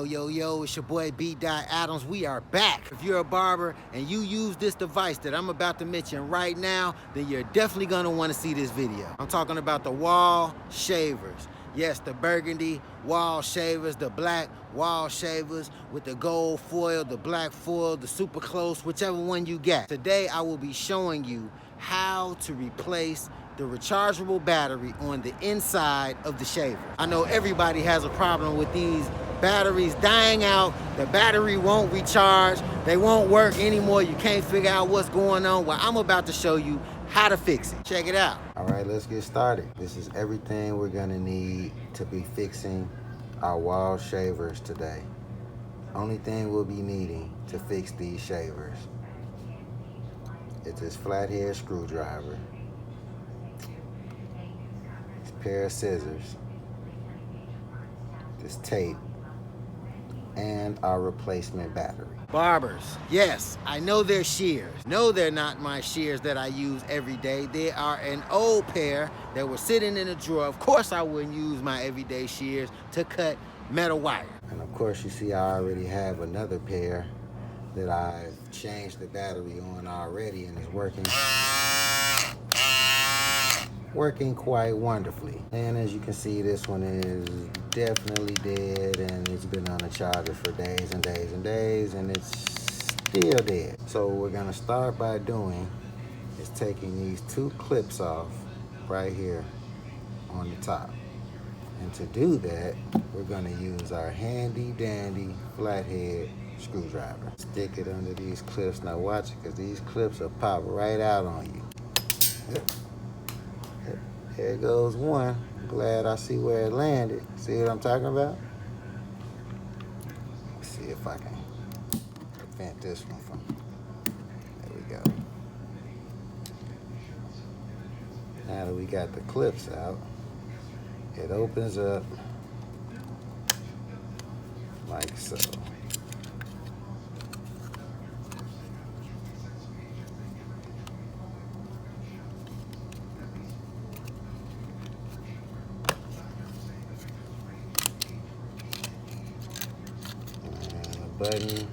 Yo, it's your boy B. Adams. We are back. If you're a barber and you use this device that I'm about to mention right now, then you're definitely gonna wanna see this video. I'm talking about the Wahl Shavers. Yes, the burgundy Wahl Shavers, the black Wahl Shavers with the gold foil, the black foil, the super close, whichever one you get. Today, I will be showing you how to replace the rechargeable battery on the inside of the shaver. I know everybody has a problem with these batteries dying out. The battery won't recharge. They won't work anymore. You can't figure out what's going on. Well, I'm about to show you how to fix it. Check it out. All right, let's get started. This is everything we're gonna need to be fixing our Wahl Shavers today. Only thing we'll be needing to fix these shavers is this flathead screwdriver, this pair of scissors, this tape, and our replacement battery. Barbers, yes, I know they're shears. No, they're not my shears that I use every day. They are an old pair that were sitting in a drawer. Of course, I wouldn't use my everyday shears to cut metal wire. And of course, you see I already have another pair that I've changed the battery on already, and it's working quite wonderfully. And as you can see, this one is definitely dead, and it's been on a charger for days and days and days, and it's still dead. So what we're gonna start by doing is taking these two clips off right here on the top. And to do that, we're gonna use our handy dandy flathead screwdriver. Stick it under these clips. Now watch it, because these clips will pop right out on you. There goes one. I'm glad I see where it landed. See what I'm talking about? Let's see if I can prevent this one from. There we go. Now that we got the clips out, it opens up like so. Button,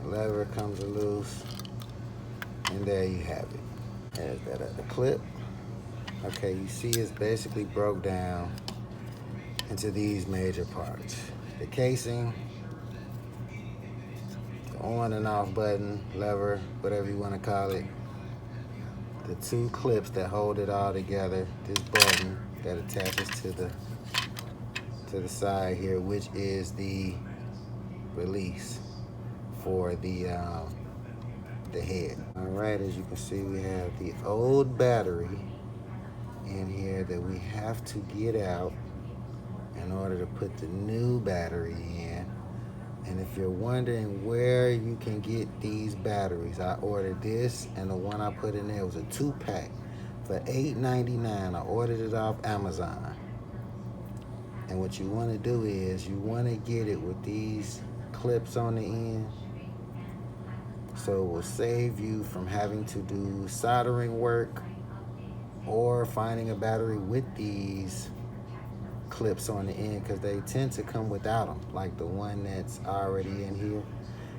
the lever comes loose, and there you have it. There's that other clip. Okay, you see it's basically broke down into these major parts: the casing, the on and off button, lever, whatever you want to call it, the two clips that hold it all together, this button that attaches to the side here, which is the release for the head. All right, as you can see, we have the old battery in here that we have to get out in order to put the new battery in. And if you're wondering where you can get these batteries, I ordered this, and the one I put in there was a 2-pack for $8.99. I ordered it off Amazon. And what you want to do is you want to get it with these clips on the end, so it will save you from having to do soldering work or finding a battery with these clips on the end, because they tend to come without them. Like the one that's already in here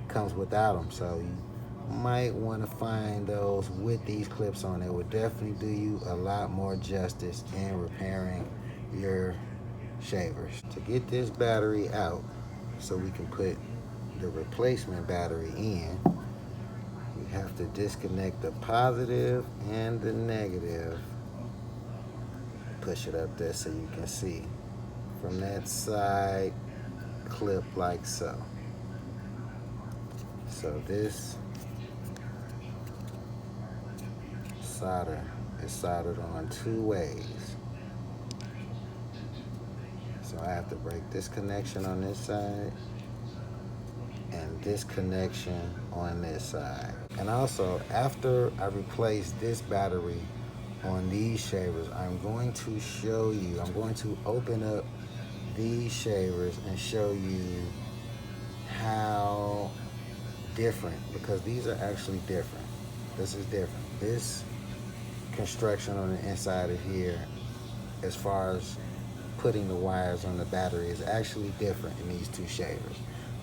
comes without them, so you might want to find those with these clips on. It would definitely do you a lot more justice in repairing your shavers. To get this battery out so we can put the replacement battery in, we have to disconnect the positive and the negative. Push it up there so you can see from that side clip, like so. So this solder is soldered on 2 ways. So I have to break this connection on this side and this connection on this side. And also, after I replace this battery on these shavers, I'm going to open up these shavers and show you how different, because these are actually different. This is different. This construction on the inside of here as far as putting the wires on the battery is actually different in these two shavers.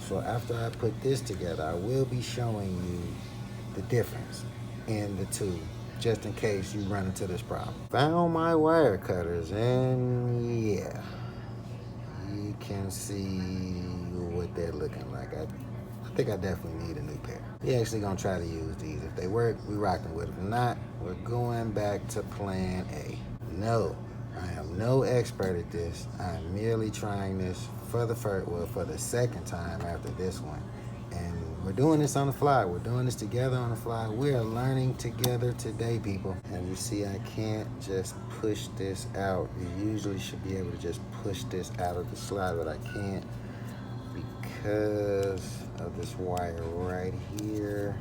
So after I put this together, I will be showing you the difference in the two, just in case you run into this problem. Found my wire cutters, and yeah, you can see what they're looking like. I think I definitely need a new pair. We're actually gonna try to use these. If they work, we rocking with them. If not, we're going back to plan A. No, I am no expert at this. I'm merely trying this for the second time after this one. And we're doing this on the fly. We're doing this together on the fly. We are learning together today, people. And you see, I can't just push this out. You usually should be able to just push this out of the slot, but I can't because of this wire right here.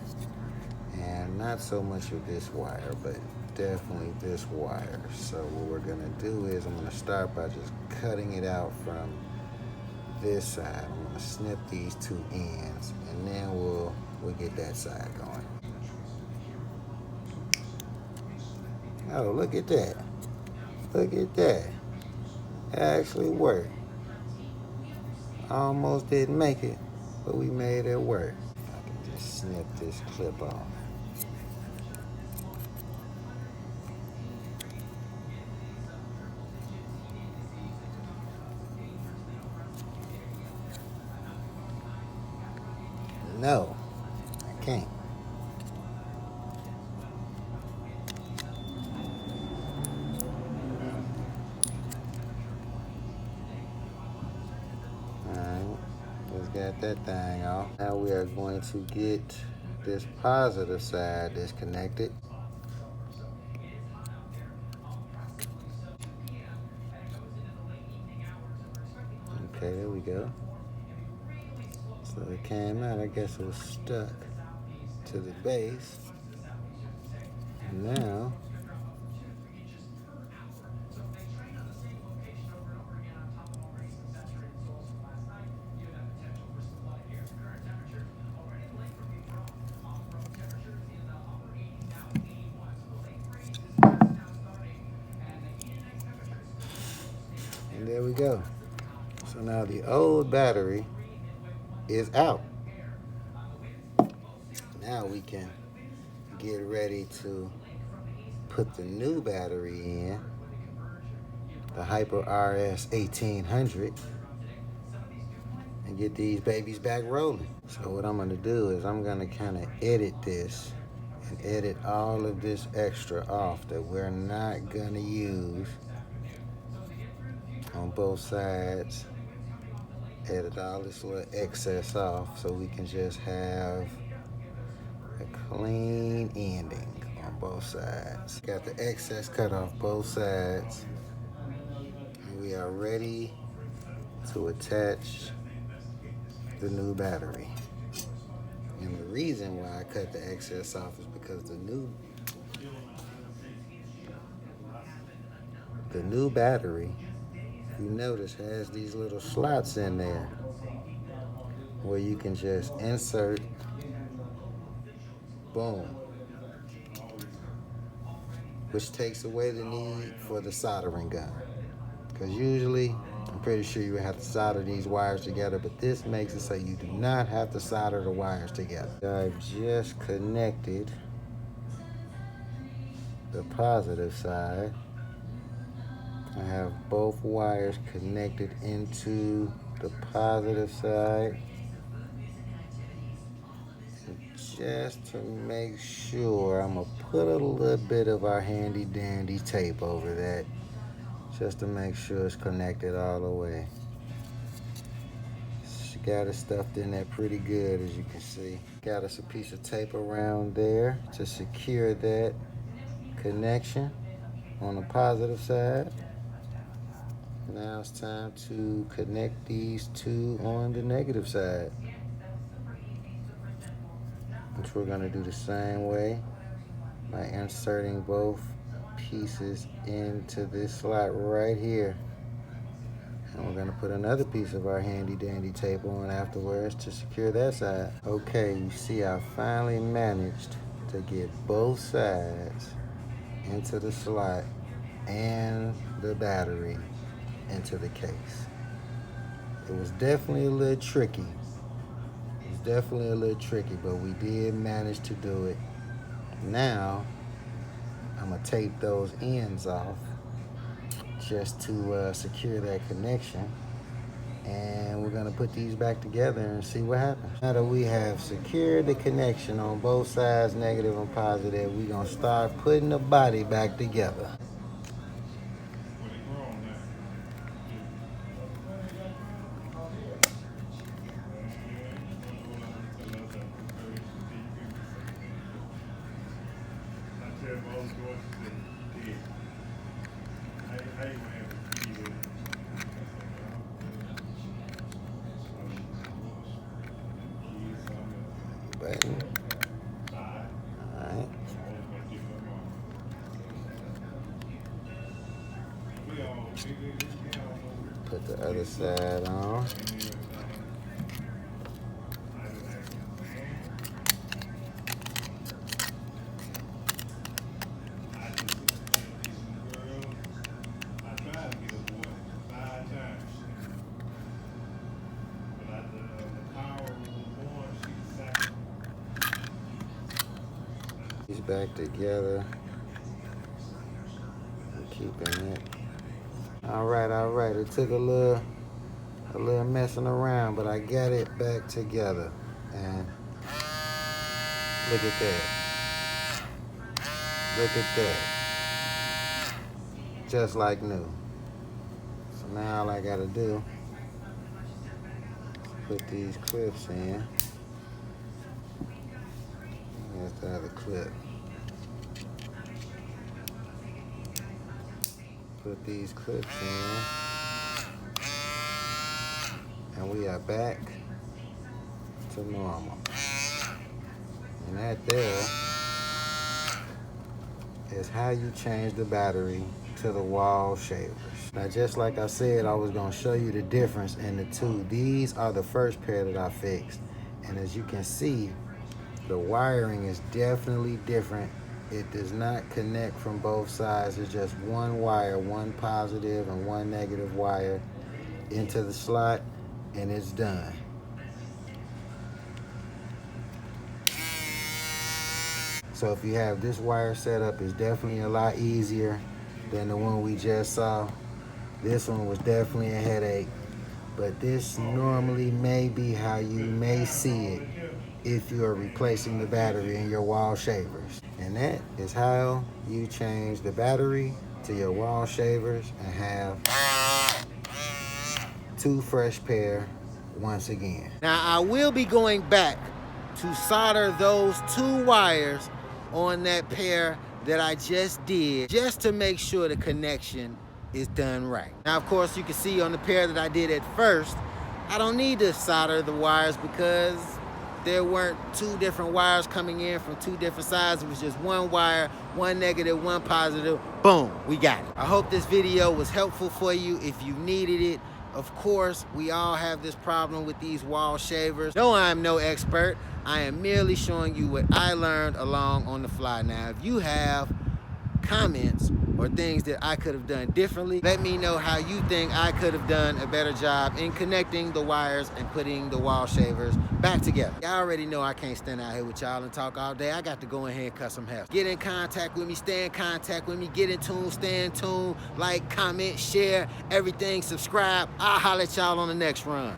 And not so much with this wire, but definitely this wire. So what we're gonna do is I'm gonna start by just cutting it out from this side. I'm gonna snip these two ends, and then we'll get that side going. Oh, look at that. Look at that. It actually worked. Almost didn't make it, but we made it work. I can just snip this clip off. No, I can't. Alright, just got that thing off. Now we are going to get this positive side disconnected. Okay, there we go. So it came out, I guess it was stuck to the base. And now, and there we go. So now the old battery is out. Now we can get ready to put the new battery in, the Hyper RS 1800, and get these babies back rolling. So what I'm gonna do is I'm gonna kind of edit this and edit all of this extra off that we're not gonna use on both sides. Edit all this little excess off so we can just have a clean ending on both sides. Got the excess cut off both sides. And we are ready to attach the new battery. And the reason why I cut the excess off is because the new battery, you notice, has these little slots in there where you can just insert, boom, which takes away the need for the soldering gun. Because usually, I'm pretty sure you would have to solder these wires together, but this makes it so you do not have to solder the wires together. I've just connected the positive side. I have both wires connected into the positive side. And just to make sure, I'm gonna put a little bit of our handy dandy tape over that, just to make sure it's connected all the way. She got it stuffed in there pretty good, as you can see. Got us a piece of tape around there to secure that connection on the positive side. Now it's time to connect these two on the negative side, which we're going to do the same way by inserting both pieces into this slot right here. And we're going to put another piece of our handy dandy tape on afterwards to secure that side. Okay, you see I finally managed to get both sides into the slot and the battery into the case. It was definitely a little tricky. But we did manage to do it. Now, I'm gonna tape those ends off just to secure that connection. And we're gonna put these back together and see what happens. Now that we have secured the connection on both sides, negative and positive, we're gonna start putting the body back together. Button. Alright. Put the other side on. These back together. I'm keeping it. All right. It took a little messing around, but I got it back together. And look at that. Look at that. Just like new. So now all I gotta do is put these clips in. Here's the other clip. Put these clips in. And we are back to normal. And that there is how you change the battery to the Wahl Shavers. Now, just like I said, I was gonna show you the difference in the two. These are the first pair that I fixed. And as you can see, the wiring is definitely different. It does not connect from both sides. It's just one wire, one positive and one negative wire into the slot, and it's done. So if you have this wire set up, it's definitely a lot easier than the one we just saw. This one was definitely a headache, but this normally may be how you may see it if you are replacing the battery in your Wahl Shavers. And that is how you change the battery to your Wahl Shavers and have two fresh pair once again. Now I will be going back to solder those two wires on that pair that I just did, just to make sure the connection is done right. Now of course you can see on the pair that I did at first, I don't need to solder the wires because there weren't two different wires coming in from two different sides. It was just one wire, one negative, one positive. Boom, we got it. I hope this video was helpful for you if you needed it. Of course, we all have this problem with these Wahl Shavers. No, I'm no expert. I am merely showing you what I learned along on the fly. Now, if you have comments or things that I could have done differently, let me know how you think I could have done a better job in connecting the wires and putting the Wahl Shavers back together. Y'all already know I can't stand out here with y'all and talk all day. I got to go in here and cut some hair. Get in contact with me, stay in contact with me, get in tune, stay in tune, like, comment, share, everything, subscribe. I'll holler at y'all on the next run.